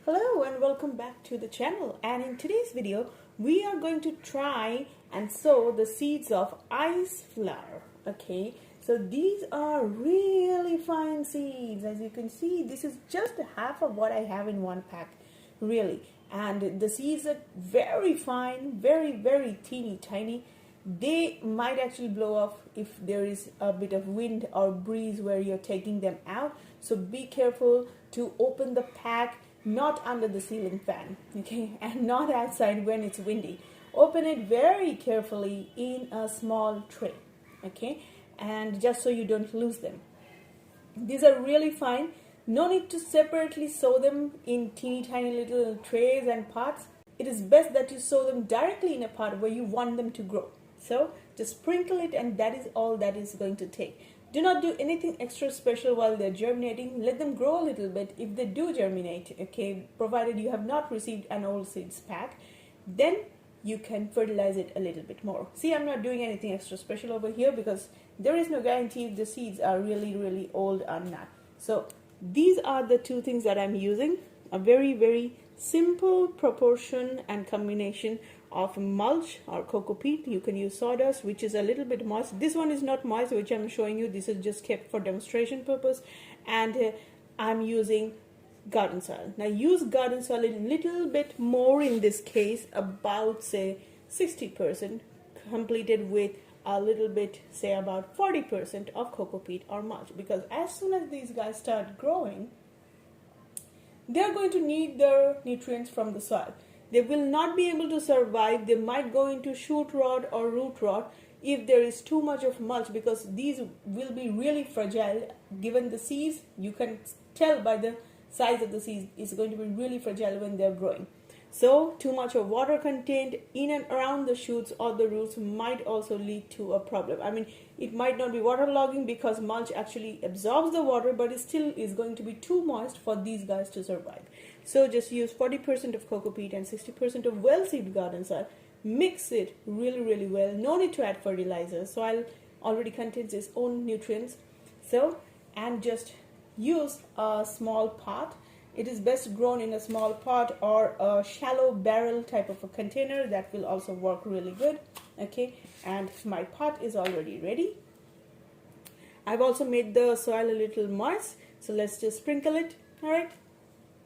Hello and welcome back to the channel, and in today's video we are going to try and sow the seeds of ice flower. Okay, so these are really fine seeds. As you can see, this is just half of what I have in one pack, really, and the seeds are very fine, very teeny tiny. They might actually blow off if there is a bit of wind or breeze where you're taking them out, so be careful to open the pack not under the ceiling fan, okay, and not outside when it's windy. Open it very carefully in a small tray, okay, and just so you don't lose them. These are really fine. No need to separately sow them in teeny tiny little trays and pots. It is best that you sow them directly in a pot where you want them to grow. So just sprinkle it, and that is all that is going to take. Do not do anything extra special while they're germinating. Let them grow a little bit if they do germinate, okay, provided you have not received an old seeds pack. Then you can fertilize it a little bit more. See, I'm not doing anything extra special over here because there is no guarantee if the seeds are really old or not. So these are the two things that I'm using. A very simple proportion and combination of mulch or coco peat. You can use sawdust, which is a little bit moist. This one is not moist, which I'm showing you. This is just kept for demonstration purpose. And I'm using garden soil. Now use garden soil a little bit more in this case, about say 60%, completed with a little bit, say about 40% of coco peat or mulch, because as soon as these guys start growing, they're going to need their nutrients from the soil. They will not be able to survive. They might go into shoot rot or root rot if there is too much of mulch, because these will be really fragile. Given the seeds, you can tell by the size of the seeds, it's going to be really fragile when they're growing. So too much of water contained in and around the shoots or the roots might also lead to a problem. I mean, it might not be waterlogging because mulch actually absorbs the water, but it still is going to be too moist for these guys to survive. So just use 40% of coco peat and 60% of well-seeded garden soil. Mix it really well. No need to add fertilizer. Soil already contains its own nutrients. So, and just use a small pot. It is best grown in a small pot or a shallow barrel type of a container. That will also work really good. Okay, and my pot is already ready. I've also made the soil a little moist, so let's just sprinkle it. All right,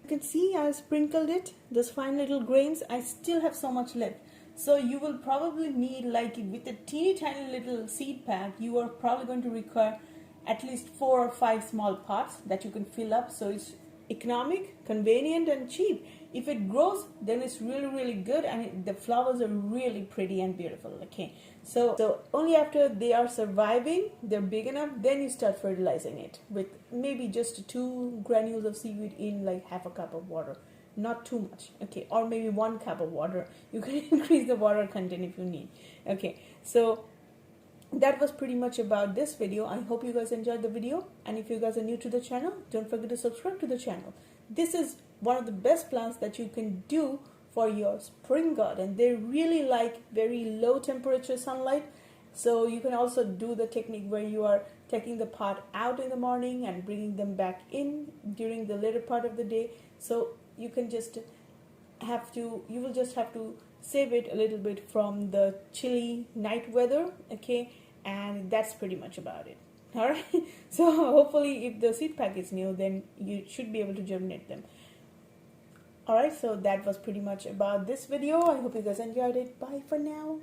you can see I sprinkled it, those fine little grains. I still have so much left. So you will probably need, like with a teeny tiny little seed pack, you are probably going to require at least 4 or 5 small pots that you can fill up. So it's economic, convenient, and cheap. If it grows, then it's really good, and the flowers are really pretty and beautiful. Okay, so only after they are surviving, they're big enough, then you start fertilizing it with maybe just 2 granules of seaweed in like half a cup of water, not too much. Okay, or maybe 1 cup of water. You can increase the water content if you need. Okay, so that was pretty much about this video. I hope you guys enjoyed the video, and if you guys are new to the channel, don't forget to subscribe to the channel. This is one of the best plants that you can do for your spring garden. They really like very low temperature sunlight, so you can also do the technique where you are taking the pot out in the morning and bringing them back in during the later part of the day. So you can just you will just have to save it a little bit from the chilly night weather. Okay, and that's pretty much about it. All right, so hopefully if the seed pack is new, then you should be able to germinate them. All right, so that was pretty much about this video. I hope you guys enjoyed it. Bye for now.